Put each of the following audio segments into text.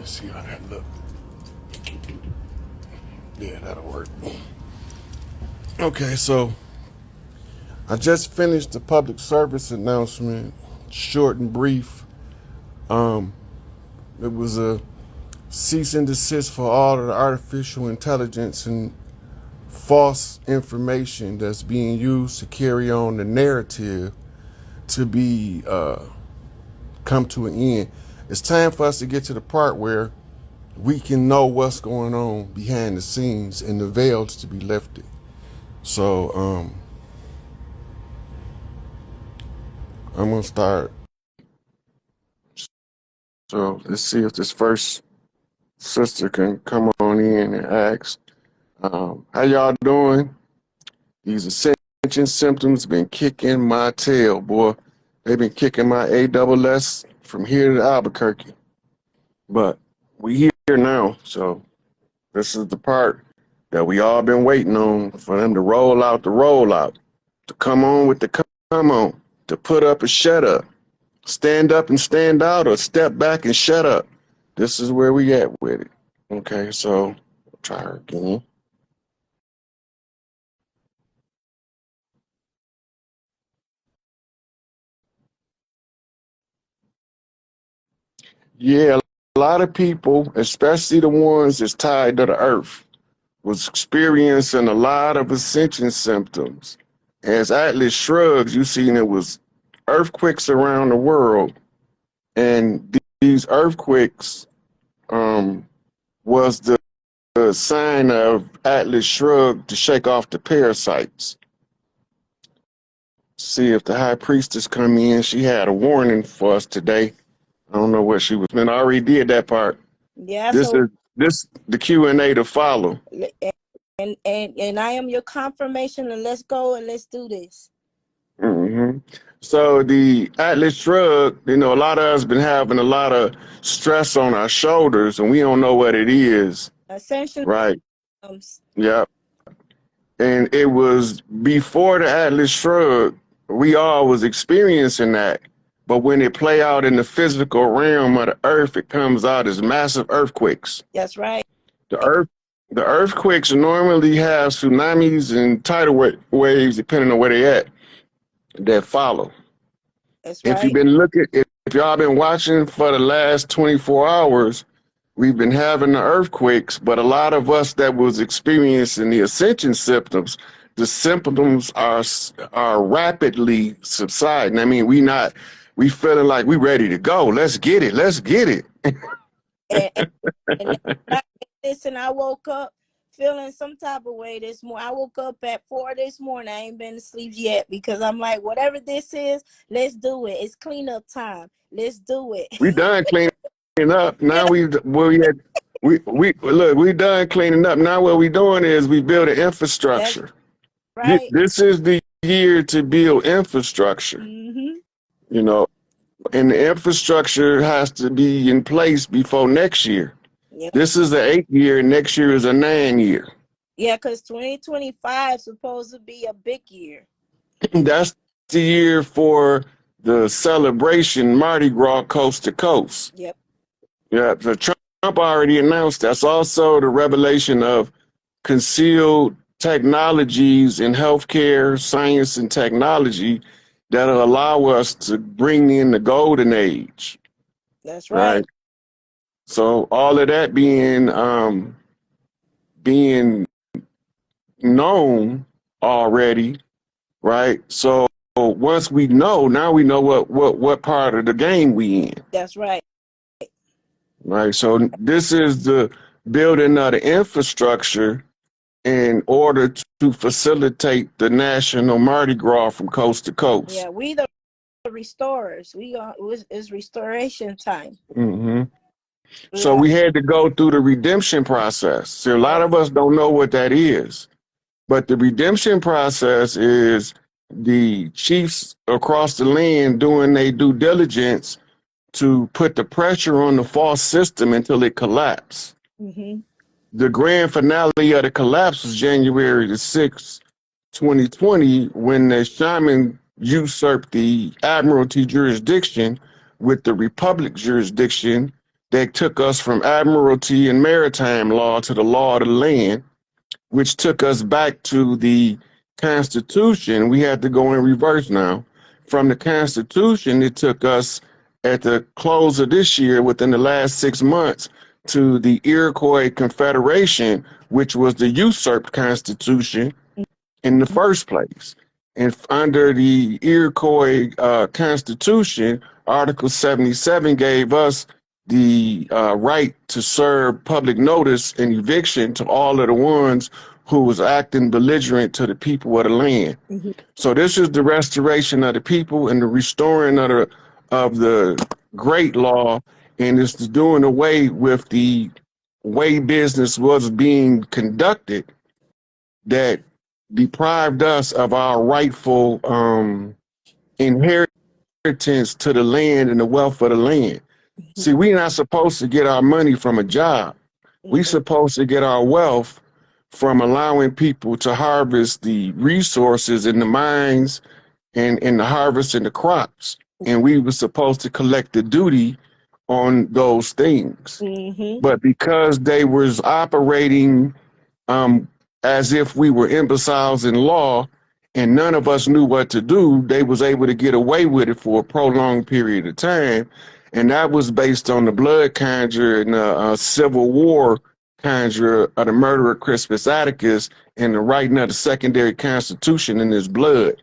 see how that look. Yeah, that'll work. Okay, so I just finished the public service announcement, short and brief. It was a cease and desist for all of the artificial intelligence and false information that's being used to carry on the narrative to be come to an end. It's time for us to get to the part where we can know what's going on behind the scenes and the veils to be lifted. So I'm gonna start. So let's see if this first sister can come on in and ask, how y'all doing? These ascension symptoms been kicking my tail, boy. They've been kicking my ASS from here to Albuquerque. But we here now, so this is the part that we all been waiting on for them to roll out the rollout, to come on with the come on, to put up and shut up, stand up and stand out, or step back and shut up. This is where we at with it. Okay, so try her again. Yeah, a lot of people, especially the ones that's tied to the earth, was experiencing a lot of ascension symptoms. As Atlas shrugs, you seen it was earthquakes around the world, and these earthquakes was the sign of Atlas Shrug to shake off the parasites. See if the high priestess come in. She had a warning for us today. I don't know what she was. I already did that part. Yeah. This so is the Q&A to follow. and I am your confirmation, and let's go and let's do this. Mm-hmm. So the Atlas Shrug, a lot of us been having a lot of stress on our shoulders, and we don't know what it is. Ascension. Right. Yeah. And it was before the Atlas Shrug, we all was experiencing that. But when it play out in the physical realm of the earth, it comes out as massive earthquakes. That's right. The earthquakes normally have tsunamis and tidal waves, depending on where they at, that follow. That's right. If you've been looking, if y'all been watching for the last 24 hours, we've been having the earthquakes, but a lot of us that was experiencing the ascension symptoms, the symptoms are rapidly subsiding. I mean, we feeling like we ready to go. Let's get it. Let's get it. and listen, I woke up feeling some type of way this morning. I woke up at 4 this morning. I ain't been to sleep yet because I'm like, whatever this is, let's do it. It's cleanup time. Let's do it. We done cleaning up. Now we done cleaning up. Now what we doing is we build an infrastructure. That's right. This is the year to build infrastructure. And the infrastructure has to be in place before next year. Yep. This is the 8th year, and next year is a 9 year. Yeah, because 2025 is supposed to be a big year. That's the year for the celebration Mardi Gras coast to coast. Yep. Yeah, so Trump already announced that's also the revelation of concealed technologies in healthcare, science, and technology that'll allow us to bring in the golden age. That's right. So all of that being known already, right? So once we know, now we know what part of the game we in. That's right. Right. So this is the building of the infrastructure in order to facilitate the national Mardi Gras from coast to coast. Yeah, we the restorers. It's restoration time. Mm-hmm. So we had to go through the redemption process. So a lot of us don't know what that is. But the redemption process is the chiefs across the land doing their due diligence to put the pressure on the false system until it collapses. Mm-hmm. The grand finale of the collapse was January the 6th, 2020, when the shaman usurped the admiralty jurisdiction with the republic jurisdiction that took us from admiralty and maritime law to the law of the land, which took us back to the Constitution. We had to go in reverse now. From the Constitution, it took us at the close of this year, within the last 6 months, to the Iroquois Confederation, which was the usurped Constitution in the first place. And under the Iroquois Constitution, Article 77 gave us the right to serve public notice and eviction to all of the ones who was acting belligerent to the people of the land. Mm-hmm. So this is the restoration of the people and the restoring of the great law, and it's doing away with the way business was being conducted that deprived us of our rightful inheritance to the land and the wealth of the land. See, we're not supposed to get our money from a job. We're supposed to get our wealth from allowing people to harvest the resources in the mines and the harvest and the crops. And we were supposed to collect the duty on those things. Mm-hmm. But because they was operating as if we were imbeciles in law and none of us knew what to do, they was able to get away with it for a prolonged period of time. And that was based on the blood conjure and the Civil War conjure of the murder of Crispus Attucus and the writing of the secondary constitution in his blood.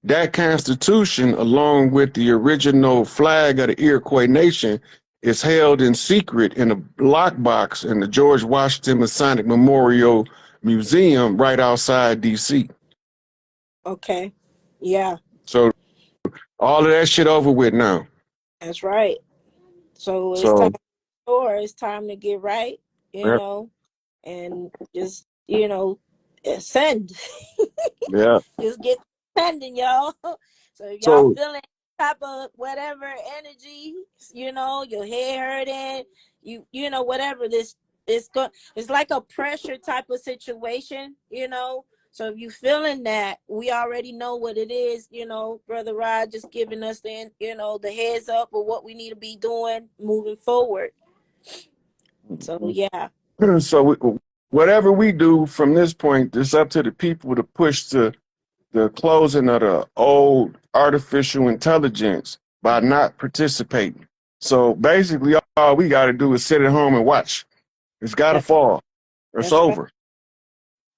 That constitution, along with the original flag of the Iroquois Nation, is held in secret in a lockbox in the George Washington Masonic Memorial Museum right outside D.C. Okay. Yeah. So all of that shit over with now. That's right. So it's time it's time to get right, you know, and just, ascend. Yeah. Just get ascending, y'all. So if y'all feeling type of whatever energy, your head hurting, whatever it's like a pressure type of situation, So if you feeling that, we already know what it is, Brother Rod just giving us the heads up of what we need to be doing moving forward. So yeah. So whatever we do from this point, it's up to the people to push the closing of the old artificial intelligence by not participating. So basically, all we got to do is sit at home and watch. It's got to fall. It's over. Right.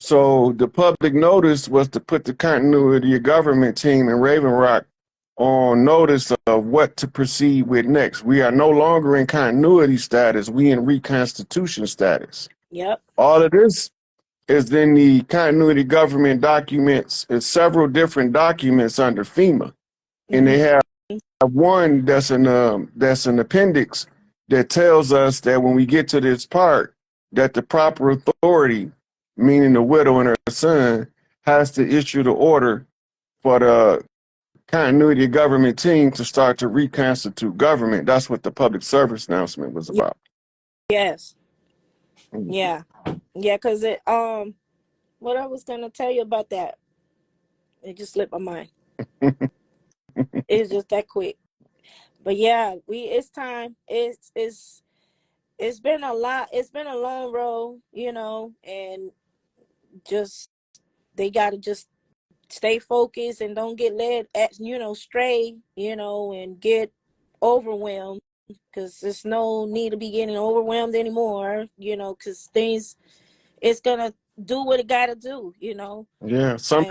So the public notice was to put the continuity of government team in Raven Rock on notice of what to proceed with next. We are no longer in continuity status. We in reconstitution status. Yep. All of this is in the continuity government documents. It's several different documents under FEMA. And they have one that's an appendix that tells us that when we get to this part, that the proper authority, meaning the widow and her son, has to issue the order for the continuity of government team to start to reconstitute government. That's what the public service announcement was about. Yes. Yeah. Yeah, because what I was gonna tell you about that, it just slipped my mind. It's just that quick. But yeah, it's time. It's been a lot. It's been a long road, and just they gotta just stay focused and don't get led stray, and get overwhelmed, because there's no need to be getting overwhelmed anymore, because it's gonna do what it gotta do, Yeah, some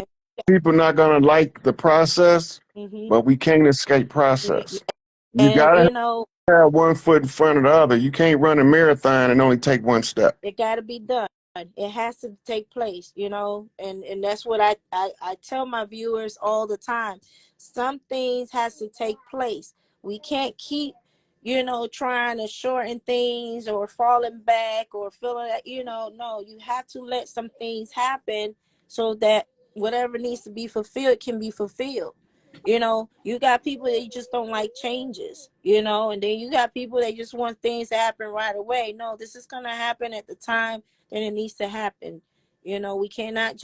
people not gonna like the process, but we can't escape process. You gotta have one foot in front of the other. You can't run a marathon and only take one step. It gotta be done. It has to take place, and that's what I tell my viewers all the time. Some things has to take place. We can't keep, trying to shorten things or falling back or feeling that, no, you have to let some things happen so that whatever needs to be fulfilled can be fulfilled. You got people that just don't like changes, and then you got people that just want things to happen right away. No, this is going to happen at the time that it needs to happen. We cannot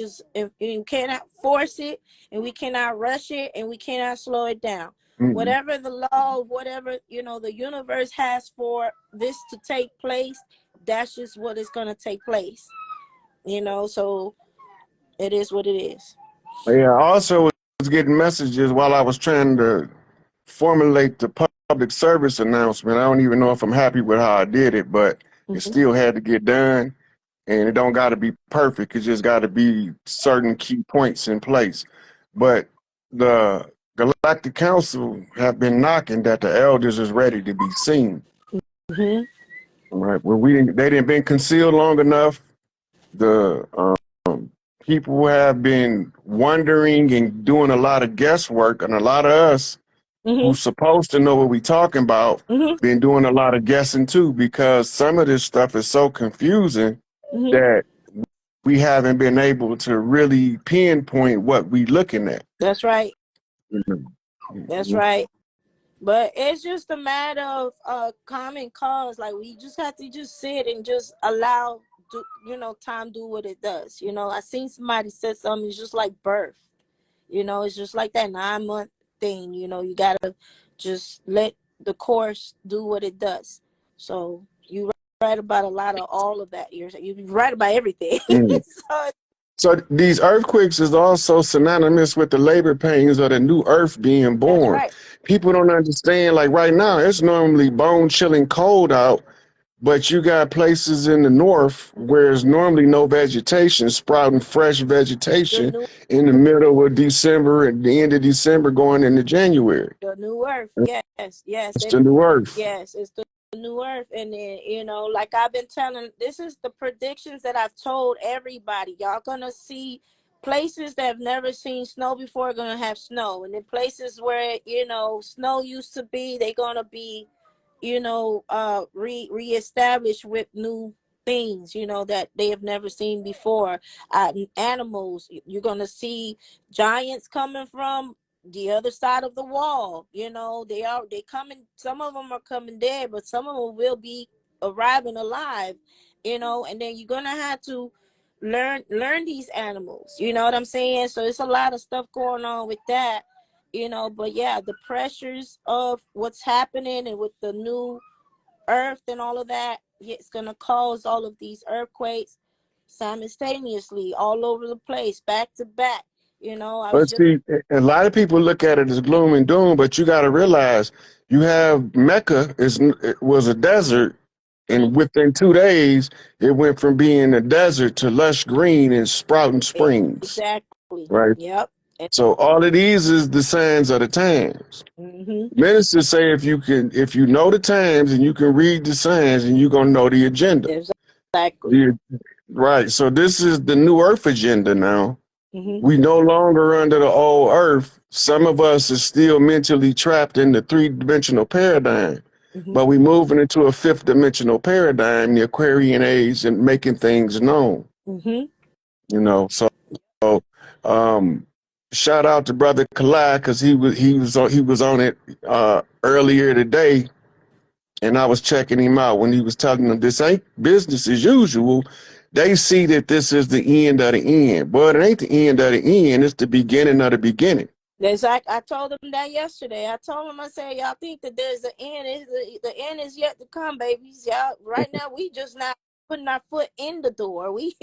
cannot force it, and we cannot rush it, and we cannot slow it down. Whatever the law, whatever, the universe has for this to take place, that's just what is going to take place. So it is what it is. Yeah, I also was getting messages while I was trying to formulate the public service announcement. I don't even know if I'm happy with how I did it, but it still had to get done. And it don't got to be perfect. It just got to be certain key points in place. But the Galactic Council have been knocking that the elders is ready to be seen. Right. Well, they didn't been concealed long enough. The people have been wondering and doing a lot of guesswork, and a lot of us who's supposed to know what we talking about been doing a lot of guessing too, because some of this stuff is so confusing that we haven't been able to really pinpoint what we looking at. That's right. That's right. But it's just a matter of common cause. Like, we just have to just sit and just allow time do what it does. I seen somebody said something. It's just like birth. It's just like that 9-month thing. You gotta just let the course do what it does. So you right about a lot of all of that. You're right about everything. So these earthquakes is also synonymous with the labor pains of the new earth being born. Right. People don't understand, like right now, it's normally bone-chilling cold out, but you got places in the north where there's normally no vegetation, sprouting fresh vegetation in the middle of December and the end of December going into January. The new earth, yes. It's the new earth. Yes, it's the new earth. And then, like I've been telling, this is the predictions that I've told everybody. Y'all gonna see places that have never seen snow before are gonna have snow. And then places where, snow used to be, they're gonna be, reestablished with new things, that they have never seen before. Animals, you're gonna see giants coming from the other side of the wall. They coming. Some of them are coming dead, but some of them will be arriving alive. And then you're gonna have to learn these animals. You know what I'm saying? So it's a lot of stuff going on with that. But yeah, the pressures of what's happening and with the new earth and all of that, it's gonna cause all of these earthquakes simultaneously all over the place, back to back. But see, a lot of people look at it as gloom and doom, but you got to realize you have Mecca it was a desert, and within 2 days, it went from being a desert to lush green and sprouting springs. Exactly. Right. Yep. So all of these is the signs of the times. Ministers say if you know the times and you can read the signs, and you're gonna know the agenda. Exactly. Right. So this is the new earth agenda now. We no longer under the old earth. Some of us are still mentally trapped in the 3-dimensional paradigm, but we moving into a 5th-dimensional paradigm, the Aquarian age, and making things known. So shout out to Brother Kalai, because he was on it earlier today, and I was checking him out when he was telling them this ain't business as usual. They see that this is the end of the end. But it ain't the end of the end. It's the beginning of the beginning. Exactly. I told them that yesterday. I told them, I said, y'all think that there's the end. The end is yet to come, babies. Y'all, right now, we just not putting our foot in the door. We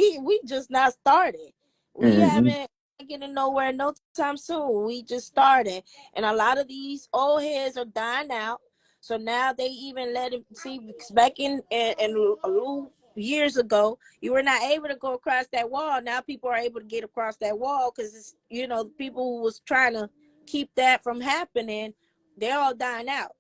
just not started. We haven't getting nowhere no time soon. We just started. And a lot of these old heads are dying out. So now they even let him see back in a little years ago, you were not able to go across that wall. Now people are able to get across that wall because it's people who was trying to keep that from happening, they're all dying out,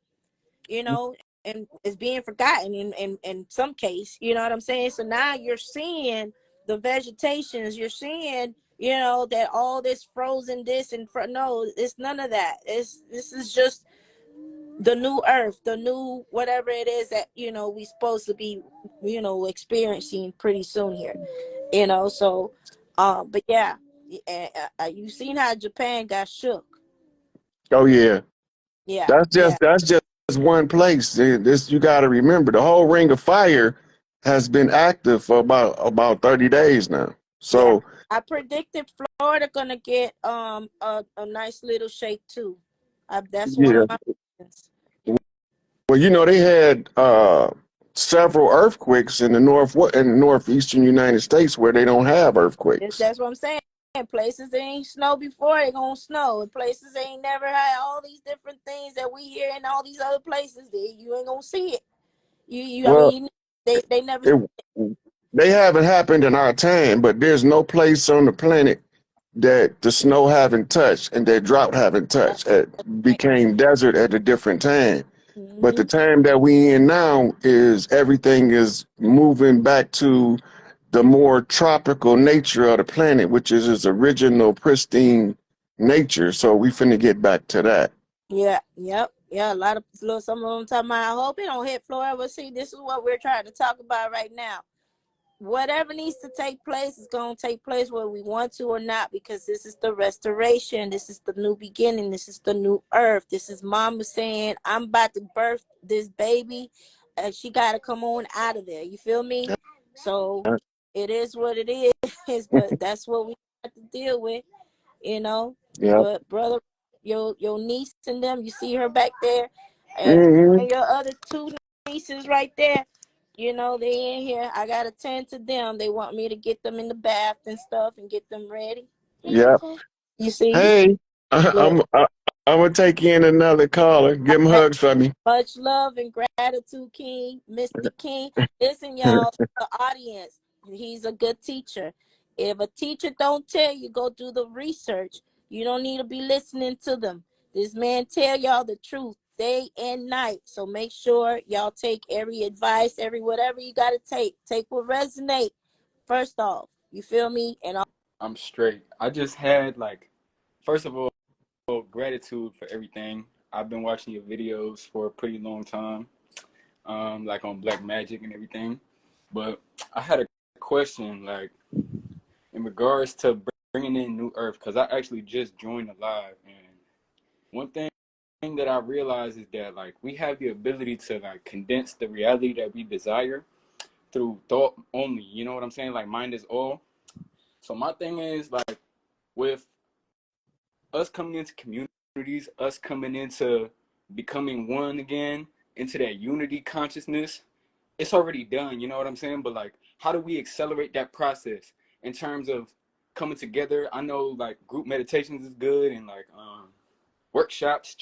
and it's being forgotten in some case. You know what I'm saying? So now you're seeing the vegetations, you're seeing that all this frozen this and no, it's none of that. This is just the new earth, the new whatever it is that we supposed to be experiencing pretty soon here. So but yeah, you seen how Japan got shook. Oh yeah. Yeah, that's just one place. This, you got to remember, the whole Ring of Fire has been active for about 30 days now. So I predicted Florida gonna get a nice little shake too. That's one Yeah. of my questions. Well, you know, they had several earthquakes in the northeastern United States where they don't have earthquakes. That's what I'm saying. Places ain't snow before, they gonna snow. And places ain't never had all these different things that we hear in all these other places. You ain't gonna see it. I Well, mean, they never. it, they haven't happened in our time, but there's no place on the planet that the snow haven't touched and that drought haven't touched. It became desert at a different time. But the Mm-hmm. time that we in now is everything is moving back to the more tropical nature of the planet, which is its original pristine nature. So we finna get back to that. Yeah, yep, yeah. A lot of some of them talking about. I hope it don't hit Florida. But see, this is what we're trying to talk about right now. Whatever needs to take place is going to take place whether we want to or not, because this is the restoration. This is the new beginning. This is the new earth. This is mama saying, I'm about to birth this baby, and she got to come on out of there. You feel me? So it is what it is, but that's what we have to deal with, you know. Yeah. But brother, your niece and them, you see her back there, and Hmm. your other two nieces right there, you know, they in here. I gotta tend to them. They want me to get them in the bath and stuff and get them ready. Yeah. You see? Hey, Look, I'm gonna take in another caller. Give him hugs for me. much love and gratitude, King, Mr. King. Listen, y'all, the audience, he's a good teacher. If a teacher don't tell you, go do the research. You don't need to be listening to them. This man tell y'all the truth day and night. So make sure y'all take every advice, every whatever you got to take. Take what resonate first off. You feel me? And I'm straight. I just had like, first of all, gratitude for everything. I've been watching your videos for a pretty long time, like on Black Magic and everything. But I had a question, like in regards to bringing in New Earth, because I actually just joined the live, and one thing that I realized is that like we have the ability to like condense the reality that we desire through thought only. You know what I'm saying? Like mind is all. So my thing is like with us coming into communities, us coming into becoming one again, into that unity consciousness, it's already done, you know what I'm saying? But like, how do we accelerate that process in terms of coming together? I know like group meditations is good and like workshops,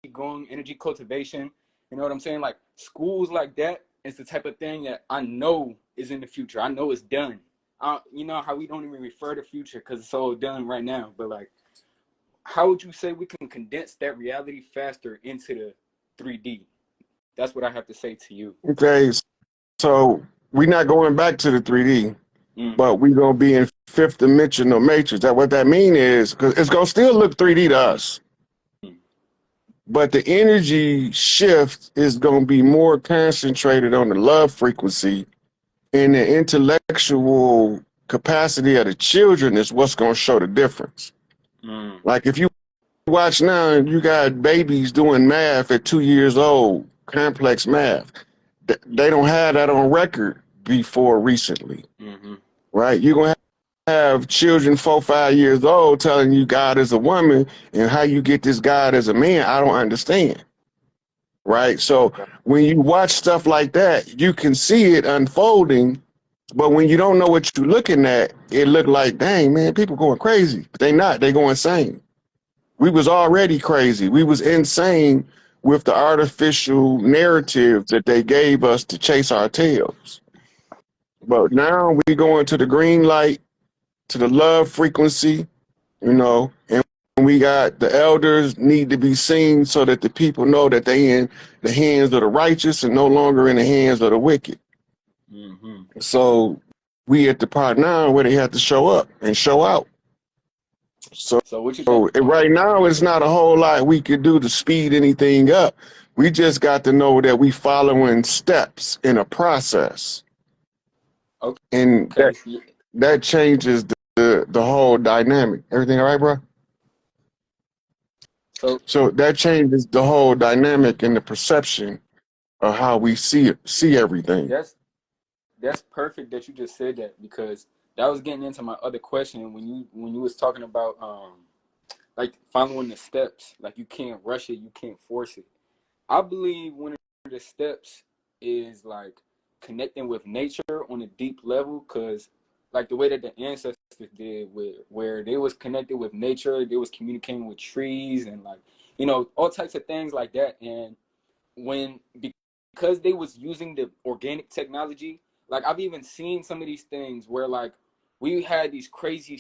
qigong, energy cultivation, you know what I'm saying? Like schools like that is the type of thing that I know is in the future. I know it's done. You know how we don't even refer to future because it's all done right now. But like, how would you say we can condense that reality faster into the 3D? That's what I have to say to you. Okay, so we're not going back to the 3D, Mm. but we're gonna be in fifth dimensional matrix. That what that mean is because it's gonna still look 3D to us, Mm. but the energy shift is gonna be more concentrated on the love frequency, and the intellectual capacity of the children is what's gonna show the difference. Mm. Like if you watch now, you got babies doing math at 2 years old, complex math. They don't have that on record before recently, Mm-hmm. right? You're gonna have children 4, 5 years old telling you God is a woman and how you get this God as a man. I don't understand, right? So when you watch stuff like that, you can see it unfolding. But when you don't know what you're looking at, it look like, dang man, people going crazy. But they not. They going insane. We was already crazy. We was insane with the artificial narratives that they gave us to chase our tails. But now we go into the green light, to the love frequency, and we got the elders need to be seen so that the people know that they in the hands of the righteous and no longer in the hands of the wicked. Mm-hmm. So we at the part now where they have to show up and show out. So So what you think? right now, it's not a whole lot we could do to speed anything up. We just got to know that we following steps in a process, and Okay. that changes the whole dynamic. Everything all right, bro? So So that changes the whole dynamic and the perception of how we see everything. that's perfect that you just said that because that was getting into my other question when you was talking about like following the steps. Like you can't rush it, you can't force it. I believe one of the steps is like connecting with nature on a deep level, because like the way that the ancestors did, where they was connected with nature, they was communicating with trees and like, you know, all types of things like that. And when, because they was using the organic technology, like I've even seen some of these things where like we had these crazy